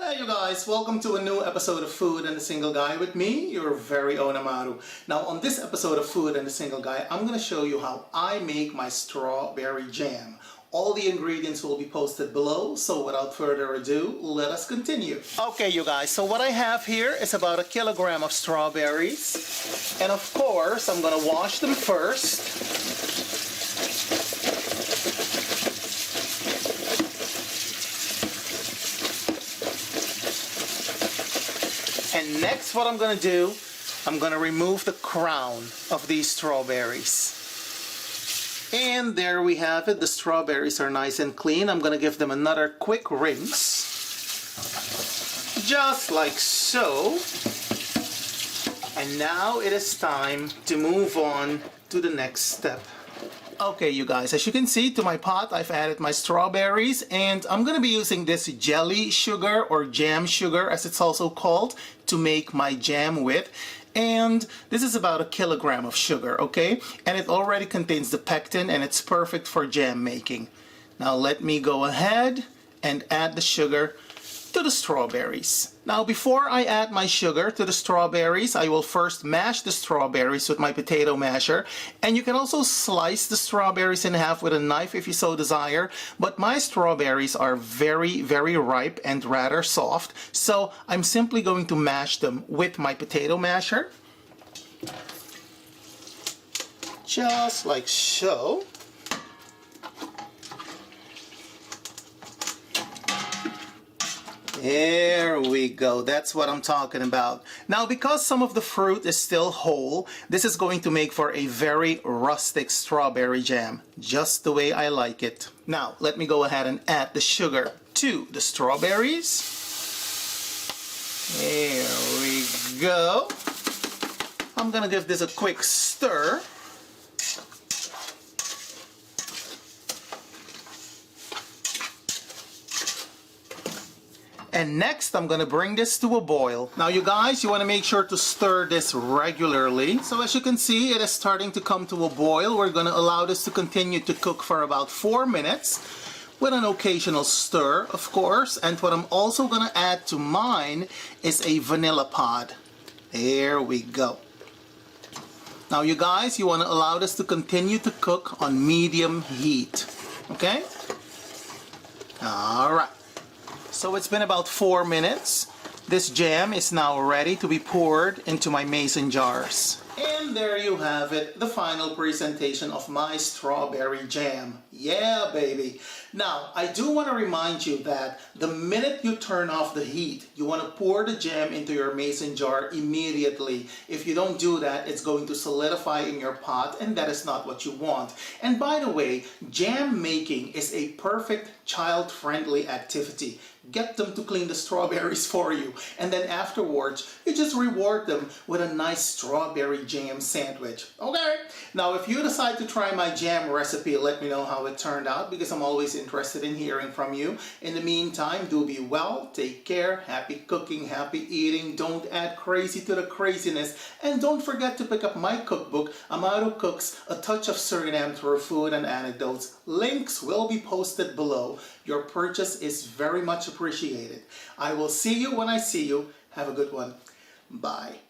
Hey you guys, welcome to a new episode of Food and the Single Guy with me, your very own AMARU. Now on this episode of Food and the Single Guy, I'm going to show you how I make my strawberry jam. All the ingredients will be posted below, so without further ado, let us continue. Okay you guys, so what I have here is about 1 kilogram of strawberries. And of course, I'm going to wash them first. And next what I'm going to do, I'm going to remove the crown of these strawberries. And there we have it. The strawberries are nice and clean. I'm going to give them another quick rinse. Just like so. And now it is time to move on to the next step. Okay you guys, as you can see, to my pot I've added my strawberries, and I'm going to be using this jelly sugar or jam sugar as it's also called to make my jam with. And this is about 1 kilogram of sugar, okay? And it already contains the pectin and it's perfect for jam making. Now let me go ahead and add the sugar to the strawberries. Now before I add my sugar to the strawberries, I will first mash the strawberries with my potato masher, and you can also slice the strawberries in half with a knife if you so desire, but my strawberries are very ripe and rather soft, so I'm simply going to mash them with my potato masher. Just like so. There we go. That's what I'm talking about. Now, because some of the fruit is still whole, this is going to make for a very rustic strawberry jam, just the way I like it. Now, let me go ahead and add the sugar to the strawberries. There we go. I'm gonna give this a quick stir. And next, I'm going to bring this to a boil. Now you guys, you want to make sure to stir this regularly. So as you can see, it is starting to come to a boil. We're going to allow this to continue to cook for about 4 minutes with an occasional stir, of course. And what I'm also going to add to mine is a vanilla pod. There we go. Now you guys, you want to allow this to continue to cook on medium heat. Okay? All right. So it's been about 4 minutes. This jam is now ready to be poured into my mason jars. And there you have it, the final presentation of my strawberry jam. Yeah, baby. Now, I do want to remind you that the minute you turn off the heat, you want to pour the jam into your mason jar immediately. If you don't do that, it's going to solidify in your pot, and that is not what you want. And by the way, jam making is a perfect child-friendly activity. Get them to clean the strawberries for you, and then afterwards, you just reward them with a nice strawberry jam sandwich. Okay? Now, if you decide to try my jam recipe, let me know how it turned out, because I'm always interested in hearing from you. In the meantime, do be well, take care, happy cooking, happy eating, don't add crazy to the craziness, and don't forget to pick up my cookbook, AMARU Cooks, A Touch of Suriname Through Food and Anecdotes. Links will be posted below. Your purchase is very much appreciated. I will see you when I see you. Have a good one. Bye.